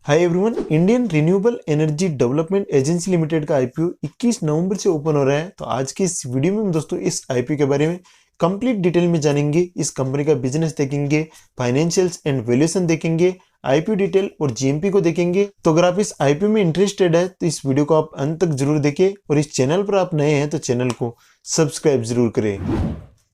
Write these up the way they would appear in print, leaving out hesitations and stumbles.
Hi everyone, Indian renewable energy development agency limited का IPO 21 नवंबर से open हो रहा है। तो आज की इस वीडियो में हम दोस्तों इस आईपीओ के बारे में कंप्लीट डिटेल में जानेंगे। इस कंपनी का बिजनेस देखेंगे, फाइनेंशियल्स एंड वैल्यूएशन देखेंगे, आईपीओ डिटेल और जीएमपी को देखेंगे। तो अगर आप इस आईपीओ में इंटरेस्टेड है तो इस वीडियो को आप अंत तक जरूर देखें और इस चैनल पर आप नए हैं तो चैनल को सब्सक्राइब जरूर करें।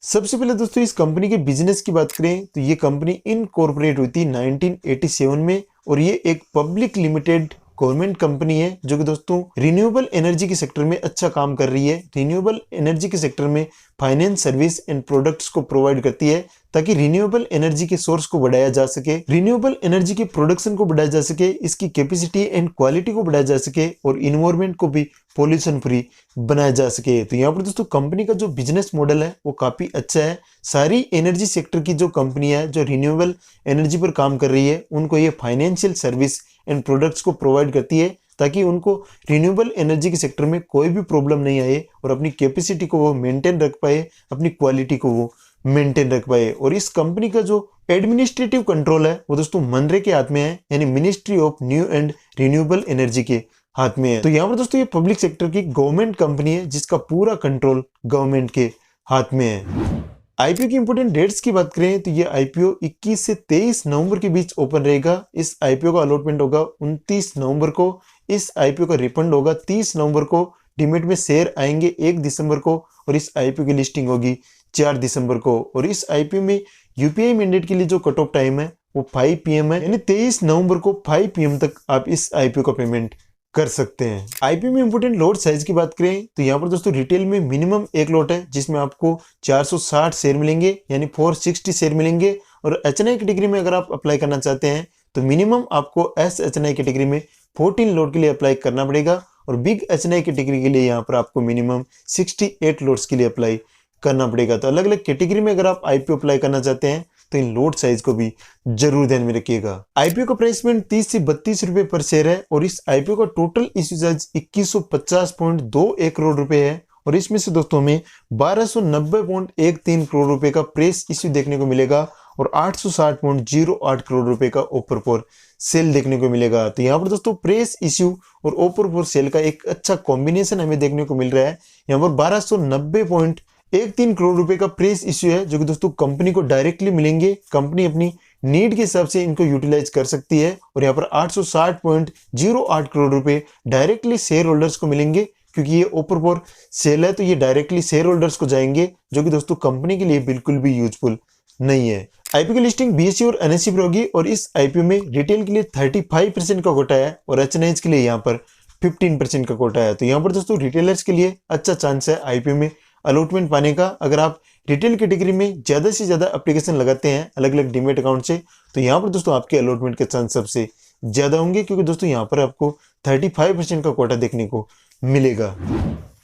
सबसे पहले दोस्तों इस कंपनी के बिजनेस की बात करें तो ये कंपनी इनकॉर्पोरेट हुई थी 1987 में और ये एक पब्लिक लिमिटेड गवर्नमेंट कंपनी है जो कि दोस्तों रिन्यूएबल एनर्जी के सेक्टर में अच्छा काम कर रही है। रिन्यूएबल एनर्जी के सेक्टर में फाइनेंस, सर्विस एंड प्रोडक्ट्स को प्रोवाइड करती है ताकि रिन्यूएबल एनर्जी के सोर्स को बढ़ाया जा सके, रिन्यूएबल एनर्जी की प्रोडक्शन को बढ़ाया जा सके, इसकी कैपेसिटी एंड क्वालिटी को बढ़ाया जा सके और इन्वायरमेंट को भी पॉल्यूशन फ्री बनाया जा सके। तो यहाँ पर दोस्तों कंपनी का जो बिजनेस मॉडल है वो काफी अच्छा है। सारी एनर्जी सेक्टर की जो कंपनियां है जो रिन्यूएबल एनर्जी पर काम कर रही है उनको ये फाइनेंशियल सर्विस एंड प्रोडक्ट्स को प्रोवाइड करती है ताकि उनको रिन्यूएबल एनर्जी के सेक्टर में कोई भी प्रॉब्लम नहीं आए और अपनी कैपेसिटी को वो मेंटेन रख पाए, अपनी क्वालिटी को वो मेंटेन रख पाए। और इस कंपनी का जो एडमिनिस्ट्रेटिव कंट्रोल है वो दोस्तों मनरे के हाथ में है, यानी ministry of new and renewable energy के हाथ में है। तो यहाँ पर दोस्तों ये पब्लिक सेक्टर की गवर्नमेंट कंपनी है जिसका पूरा कंट्रोल गवर्नमेंट के हाथ में है। आईपीओ की इंपोर्टेंट डेट्स की बात करें तो ये आईपीओ 21 से 23 नवंबर के बीच ओपन रहेगा। इस आईपीओ का अलॉटमेंट होगा 29 नवंबर को। इस आईपीओ का रिफंड होगा 30 नवंबर को। डीमेट में शेयर आएंगे 1 दिसंबर को और इस आईपीओ की लिस्टिंग होगी 4 दिसंबर को। और इस आईपीओ में यूपीआई मैंडेट के लिए जो कट ऑफ टाइम है वो 5 PM है, यानी 23 नवंबर को 5 PM तक आप इस आईपीओ का पेमेंट कर सकते हैं। आईपीओ में इंपोर्टेंट लॉट साइज की बात करें तो यहाँ पर दोस्तों रिटेल में मिनिमम एक लॉट है जिसमें आपको 460 शेयर मिलेंगे, यानी 460 शेयर मिलेंगे। और एचएनआई कैटेगरी में अगर आप अप्लाई करना चाहते हैं तो मिनिमम आपको एचएनआई कैटेगरी में 14 लॉट के लिए अप्लाई करना पड़ेगा और बिग एचएनआई कैटेगरी के लिए यहाँ पर आपको मिनिमम 68 लॉट्स के लिए अप्लाई करना पड़ेगा। तो अलग अलग कैटेगरी में अगर आप आईपीओ अप्लाई करना चाहते हैं तो इन लोड साइज को भी जरूर ध्यान में रखिएगा। आईपीओ का प्राइस पॉइंट 30 से 32 रुपए पर शेयर है और इस आईपीओ का टोटल इश्यू साइज 2150.21 करोड़ रुपए है और इसमें से दोस्तों हमें 1290.13 करोड़ रुपए का प्रेस इश्यू देखने को मिलेगा और 860.08 करोड़ रुपए का ओपर फॉर सेल देखने को मिलेगा। तो यहाँ पर दोस्तों प्रेस इश्यू और ओपर फॉर सेल का एक अच्छा कॉम्बिनेशन हमें देखने को मिल रहा है। यहाँ पर 1290.13 करोड़ रुपए का प्रेस इश्यू है जो कि दोस्तों कंपनी को डायरेक्टली मिलेंगे। कंपनी अपनी नीड के हिसाब से इनको यूटिलाइज कर सकती है। और यहाँ पर 860.08 करोड़ रुपए डायरेक्टली शेयर होल्डर्स को मिलेंगे क्योंकि ये ओपर फॉर सेल है तो ये डायरेक्टली शेयर होल्डर्स को जाएंगे जो कि दोस्तों कंपनी के लिए बिल्कुल भी यूजफुल नहीं है। आईपीओ की लिस्टिंग बीएसई और एनएसई पर होगी और इस आईपीओ में रिटेल के लिए 35% का कोटा है और एचएनआईज के लिए यहाँ पर 15% का कोटा है। तो यहाँ पर दोस्तों रिटेलर्स के लिए अच्छा चांस है आईपीओ में अलॉटमेंट पाने का। अगर आप रिटेल कैटेगरी में ज्यादा से ज्यादा एप्लीकेशन लगाते हैं अलग अलग डीमेट अकाउंट से तो यहाँ पर दोस्तों आपके अलॉटमेंट के चांस सबसे ज्यादा होंगे क्योंकि दोस्तों यहाँ पर आपको 35% का कोटा देखने को मिलेगा।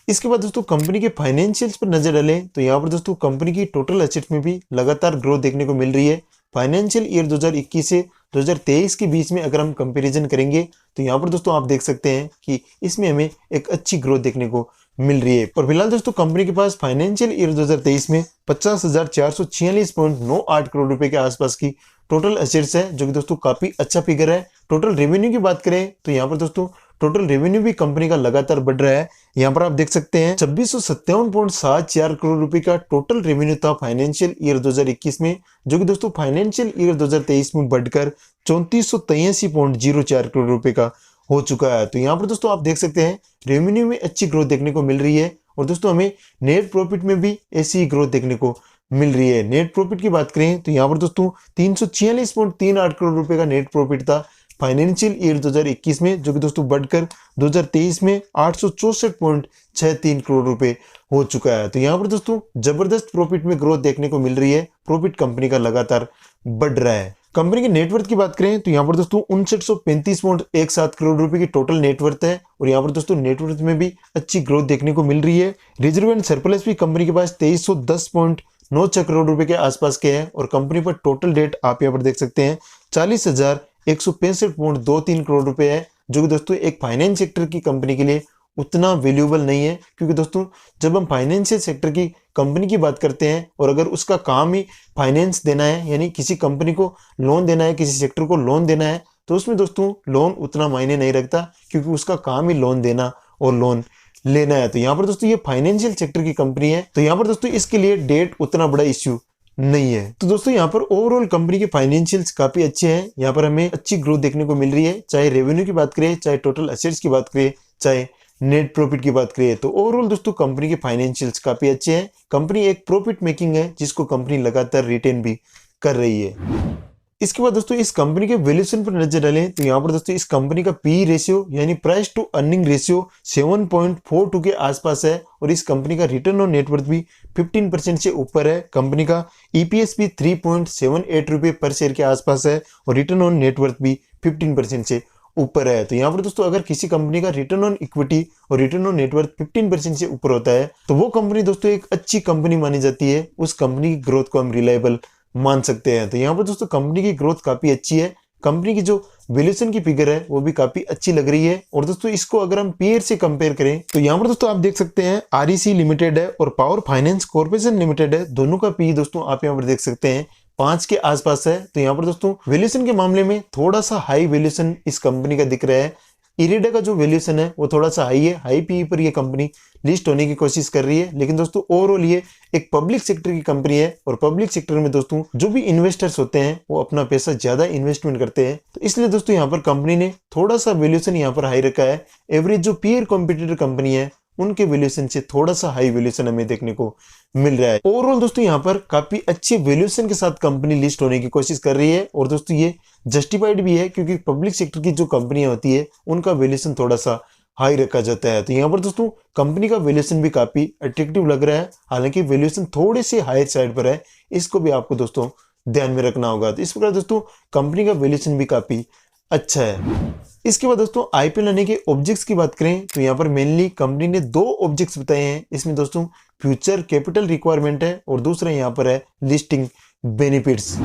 इसके बाद दोस्तों कंपनी के फाइनेंशियल्स पर नजर डालें तो यहाँ पर दोस्तों कंपनी की टोटल एसेट्स में भी लगातार ग्रोथ देखने को मिल रही है। फाइनेंशियल ईयर 2021 से 2023 के बीच में अगर हम कंपैरिजन करेंगे तो यहाँ पर दोस्तों आप देख सकते हैं कि इसमें हमें एक अच्छी ग्रोथ देखने को मिल रही है। और फिलहाल दोस्तों कंपनी के पास फाइनेंशियल ईयर 2023 में 50,446.98 करोड़ रुपए के आसपास की टोटल एसेट्स है जो कि दोस्तों काफी अच्छा फिगर है। टोटल रेवेन्यू की बात करें तो यहाँ पर दोस्तों टोटल रेवेन्यू भी कंपनी का लगातार बढ़ रहा है। यहाँ पर आप देख सकते हैं 2657.74 करोड़ रुपए का टोटल रेवेन्यू था फाइनेंशियल ईयर 2021 में जो कि दोस्तों फाइनेंशियल ईयर 2023 में बढ़कर 3483.04 करोड़ रुपए का हो चुका है। तो यहाँ पर दोस्तों आप देख सकते हैं रेवेन्यू में अच्छी ग्रोथ देखने को मिल रही है और दोस्तों हमें नेट प्रॉफिट में भी ऐसी ग्रोथ देखने को मिल रही है। नेट प्रॉफिट की बात करें तो यहाँ पर दोस्तों 346.38 करोड़ रुपए का नेट प्रॉफिट था फाइनेंशियल ईयर 2021 में जो कि दोस्तों बढ़कर 2023 में 864.63 करोड़ रुपए हो चुका है। तो यहाँ पर दोस्तों जबरदस्त प्रॉफिट में ग्रोथ देखने को मिल रही है। प्रॉफिट कंपनी का लगातार बढ़ रहा है। कंपनी के नेटवर्थ की बात करें तो यहाँ पर दोस्तों 5935.17 करोड़ रुपए की टोटल नेटवर्थ है और यहाँ पर दोस्तों नेटवर्थ में भी अच्छी ग्रोथ देखने को मिल रही है। रिजर्व एंड सरप्लस भी कंपनी के पास 2310.96 करोड़ रुपए के आसपास के हैं और कंपनी पर टोटल डेट आप यहाँ पर देख सकते हैं 40,165.23 करोड़ रुपए है जो कि दोस्तों एक फाइनेंस सेक्टर की कंपनी के लिए उतना वैल्यूएबल नहीं है क्योंकि दोस्तों जब हम फाइनेंशियल सेक्टर की कंपनी की बात करते हैं और अगर उसका काम ही फाइनेंस देना है, यानी किसी कंपनी को लोन देना है, किसी सेक्टर को लोन देना है, तो उसमें दोस्तों लोन उतना मायने नहीं रखता, क्योंकि उसका काम ही लोन देना और लोन लेना है। तो यहाँ पर दोस्तों ये फाइनेंशियल सेक्टर की कंपनी है, तो यहाँ पर दोस्तों इसके लिए डेट उतना बड़ा इश्यू नहीं है। तो दोस्तों यहाँ पर ओवरऑल कंपनी के फाइनेंशियल्स काफी अच्छे हैं। यहाँ पर हमें अच्छी ग्रोथ देखने को मिल रही है, चाहे रेवेन्यू की बात करें, चाहे टोटल एसेट्स की बात करें, चाहे नेट प्रॉफिट की बात करें। तो ओवरऑल दोस्तों कंपनी के फाइनेंशियल्स काफी अच्छे हैं। कंपनी एक प्रॉफिट मेकिंग है, जिसको कंपनी लगातार रिटेन भी कर रही है। इसके बाद दोस्तों इस कंपनी के वैल्यूएशन पर नजर डालें तो यहाँ पर दोस्तों इस कंपनी का पी रेशियो यानी प्राइस टू अर्निंग रेशियो 7.42 के आसपास है, और इस कंपनी का रिटर्न ऑन नेटवर्थ भी 15% से ऊपर है। कंपनी का ईपीएस भी 3.78 रुपये पर शेयर के आसपास है, और रिटर्न ऑन नेटवर्थ भी 15% से ऊपर है। तो यहाँ पर दोस्तों अगर किसी कंपनी का रिटर्न ऑन इक्विटी और रिटर्न ऑन नेटवर्थ 15% से ऊपर होता है, तो वो कंपनी दोस्तों एक अच्छी कंपनी मानी जाती है। उस कंपनी की ग्रोथ को हम रिलायबल मान सकते हैं। तो यहाँ पर दोस्तों कंपनी की ग्रोथ काफी अच्छी है। कंपनी की जो वैल्यूएशन की फिगर है वो भी काफी अच्छी लग रही है। और दोस्तों इसको अगर हम पीयर से कंपेयर करें तो यहाँ पर दोस्तों आप देख सकते हैं आरईसी लिमिटेड है और पावर फाइनेंस कॉर्पोरेशन लिमिटेड है, दोनों का पी दोस्तों आप यहाँ पर देख सकते हैं 5 के आसपास है। तो यहाँ पर दोस्तों वैल्यूएशन के मामले में थोड़ा सा हाई वैल्यूएशन इस कंपनी का दिख रहा है। इरिडा का जो वैल्यूएशन है वो थोड़ा सा हाई है, हाई पी पर ये कंपनी लिस्ट होने की कोशिश कर रही है। लेकिन दोस्तों ओवरऑल ये एक पब्लिक सेक्टर की कंपनी है, और पब्लिक सेक्टर में दोस्तों जो भी इन्वेस्टर्स होते हैं वो अपना पैसा ज्यादा इन्वेस्टमेंट करते हैं। तो इसलिए दोस्तों यहाँ पर कंपनी ने थोड़ा सा वैल्यूएशन यहाँ पर हाई रखा है। एवरेज जो पीयर कॉम्पिटिटर कंपनी है उनके वैल्यूएशन से थोड़ा सा हाई वैल्यूएशन हमें देखने को मिल रहा है। ओवरऑल दोस्तों यहाँ पर काफी अच्छे वैल्यूएशन के साथ कंपनी लिस्ट होने की कोशिश कर रही है, और दोस्तों ये जस्टिफाइड भी है, क्योंकि पब्लिक सेक्टर की जो कंपनियां होती है उनका वैल्यूएशन थोड़ा सा हाई रखा जाता है। तो यहाँ पर दोस्तों कंपनी का वैल्यूएशन भी काफी अट्रैक्टिव लग रहा है, हालांकि वैल्यूएशन थोड़े से हायर साइड पर है, इसको भी आपको दोस्तों ध्यान में रखना होगा। तो इस प्रकार दोस्तों कंपनी का वैल्यूएशन भी काफी अच्छा है। इसके बाद दोस्तों आईपीओ लाने के ऑब्जेक्ट्स की बात करें तो यहाँ पर मेनली कंपनी ने 2 ऑब्जेक्ट्स बताए हैं। इसमें दोस्तों फ्यूचर कैपिटल रिक्वायरमेंट है, और दूसरा यहाँ पर है लिस्टिंग बेनिफिट्स।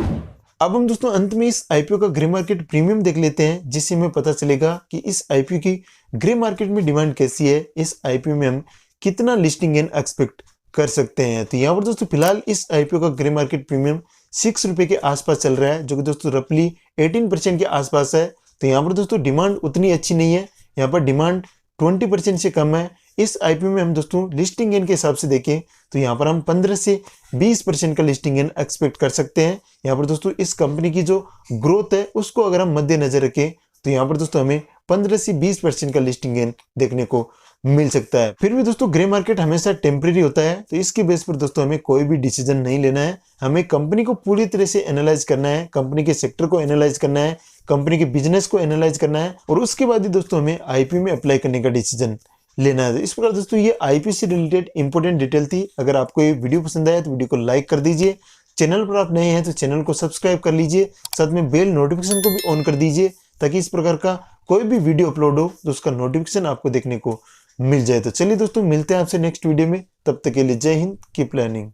अब हम दोस्तों अंत में इस आईपीओ का ग्रे मार्केट प्रीमियम देख लेते हैं, जिससे हमें पता चलेगा कि इस आईपीओ की ग्रे मार्केट में डिमांड कैसी है, इस आईपीओ में हम कितना लिस्टिंग गेन एक्सपेक्ट कर सकते हैं। तो यहाँ पर दोस्तों फिलहाल इस आईपीओ का ग्रे मार्केट प्रीमियम 6 रुपए के आसपास चल रहा है, जो कि दोस्तों रफली 18% के आसपास है। तो यहाँ पर दोस्तों डिमांड उतनी अच्छी नहीं है, यहाँ पर डिमांड 20% से कम है। इस आईपीओ में हम दोस्तों लिस्टिंग गेन के हिसाब से देखें तो यहाँ पर हम 15 से 20% का लिस्टिंग गेन एक्सपेक्ट कर सकते हैं। यहाँ पर दोस्तों इस कंपनी की जो ग्रोथ है उसको अगर हम मद्देनजर रखें तो यहाँ पर दोस्तों हमें 15 से 20% का लिस्टिंग गेन देखने को मिल सकता है। फिर भी दोस्तों ग्रे मार्केट हमेशा टेम्परेरी होता है, तो इसके बेस पर दोस्तों हमें कोई भी डिसीजन नहीं लेना है। हमें कंपनी को पूरी तरह से एनालाइज करना है, कंपनी के सेक्टर को एनालाइज करना है, कंपनी के बिजनेस को एनालाइज करना है, और उसके बाद ही दोस्तों हमें आईपीओ में अप्लाई करने का डिसीजन लेना है। इस प्रकार दोस्तों ये आईपीओ से रिलेटेड इंपॉर्टेंट डिटेल थी। अगर आपको ये वीडियो पसंद आया तो वीडियो को लाइक कर दीजिए। चैनल पर आप नए हैं तो चैनल को सब्सक्राइब कर लीजिए, साथ में बेल नोटिफिकेशन को भी ऑन कर दीजिए, ताकि इस प्रकार का कोई भी वीडियो अपलोड हो तो उसका नोटिफिकेशन आपको देखने को मिल जाए। तो चलिए दोस्तों मिलते हैं आपसे नेक्स्ट वीडियो में, तब तक के लिए जय हिंद, कीप लर्निंग।